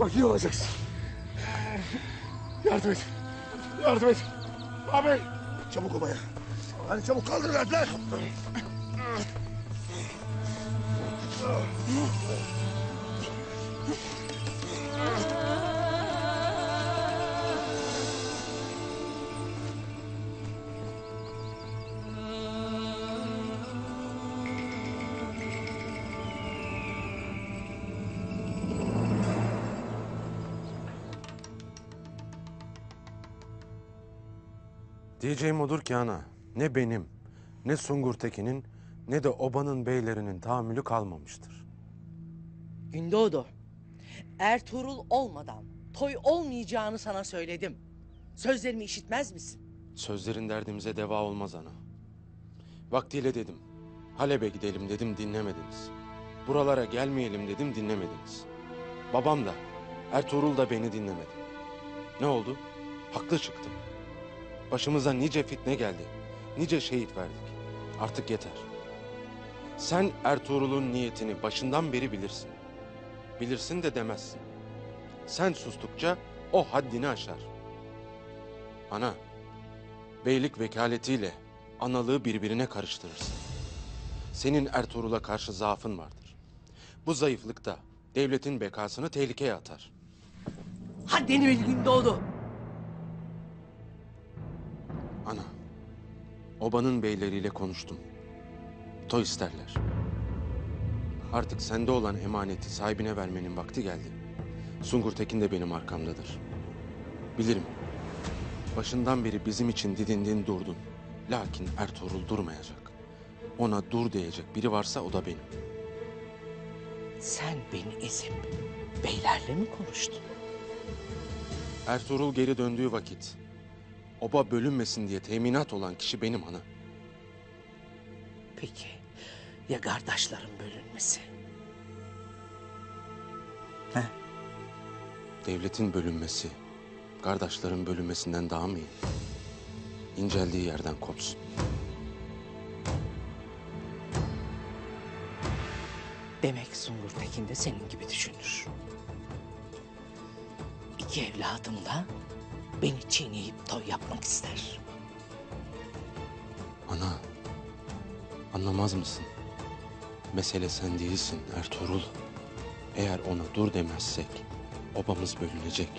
Bak iyi olacaksın. Yardım et. Yardım et. Abi. Çabuk obaya. Hadi çabuk kaldır lan. Diyeceğim odur ki ana, ne benim, ne Sungur Tekin'in, ne de obanın beylerinin tahammülü kalmamıştır. Gündoğdu, Ertuğrul olmadan toy olmayacağını sana söyledim. Sözlerimi işitmez misin? Sözlerin derdimize deva olmaz ana. Vaktiyle dedim, Halep'e gidelim dedim, dinlemediniz. Buralara gelmeyelim dedim, dinlemediniz. Babam da, Ertuğrul da beni dinlemedi. Ne oldu? Haklı çıktım. Başımıza nice fitne geldi, nice şehit verdik. Artık yeter. Sen Ertuğrul'un niyetini başından beri bilirsin. Bilirsin de demezsin. Sen sustukça o haddini aşar. Ana, beylik vekaletiyle analığı birbirine karıştırırsın. Senin Ertuğrul'a karşı zaafın vardır. Bu zayıflık da devletin bekasını tehlikeye atar. Haddini bil Gündoğdu. Ana, obanın beyleriyle konuştum. Toy isterler. Artık sende olan emaneti sahibine vermenin vakti geldi. Sungur Tekin de benim arkamdadır. Bilirim. Başından beri bizim için didindin durdun. Lakin Ertuğrul durmayacak. Ona dur diyecek biri varsa o da benim. Sen beni ezip beylerle mi konuştun? Ertuğrul geri döndüğü vakit oba bölünmesin diye teminat olan kişi benim ana. Peki ya kardeşlerin bölünmesi? He? Devletin bölünmesi, kardeşlerin bölünmesinden daha mı iyi? İnceldiği yerden kopsun. Demek Sungur Tekin de senin gibi düşünür. İki evladım da beni çiğneyip toy yapmak ister. Ana, anlamaz mısın? Mesele sen değilsin Ertuğrul. Eğer ona dur demezsek obamız bölünecek.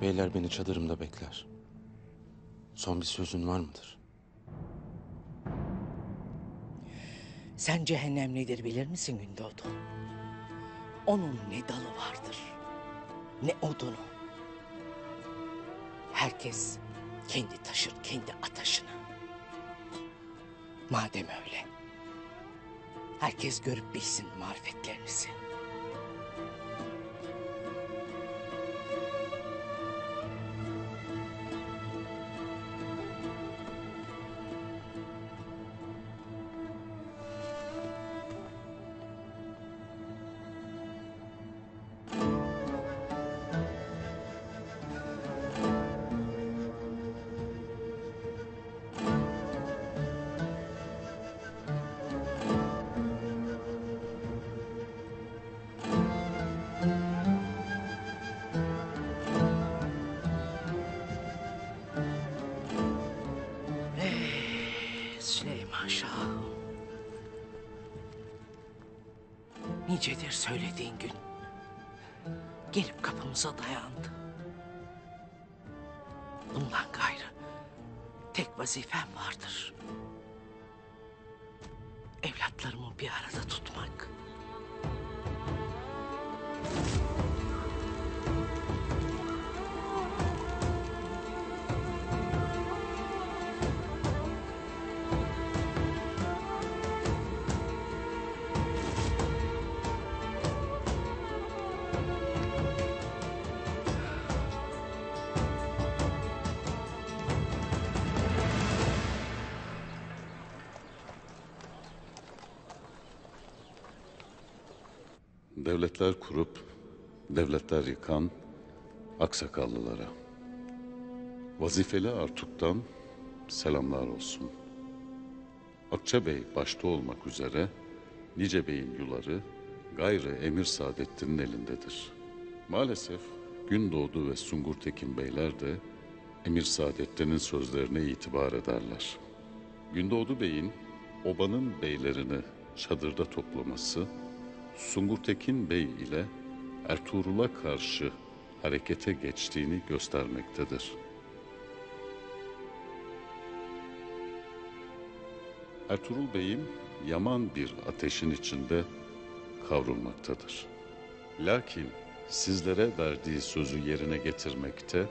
Beyler beni çadırımda bekler. Son bir sözün var mıdır? Sen cehennem nedir bilir misin Gündoğdu? Onun ne dalı vardır, ne odunu. Herkes kendi taşır kendi ataşını. Madem öyle, herkes görüp bilsin marifetlerinizi. Süleyman Şah'ım. Nicedir söylediğin gün. Gelip kapımıza dayandı. Bundan gayrı tek vazifem vardır. Evlatlarımı bir arada tutmak. Devletler kurup devletler yıkan aksakallılara, vazifeli Artuk'tan selamlar olsun. Akçabey başta olmak üzere nice beyin yuları gayrı Emir Saadettin'in elindedir. Maalesef Gündoğdu ve Sungurtekin beyler de Emir Saadettin'in sözlerine itibar ederler. Gündoğdu Bey'in obanın beylerini çadırda toplaması, Sungurtekin Bey ile Ertuğrul'a karşı harekete geçtiğini göstermektedir. Ertuğrul Bey'im yaman bir ateşin içinde kavrulmaktadır. Lakin sizlere verdiği sözü yerine getirmekte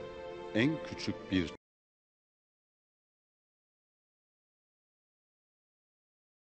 en küçük bir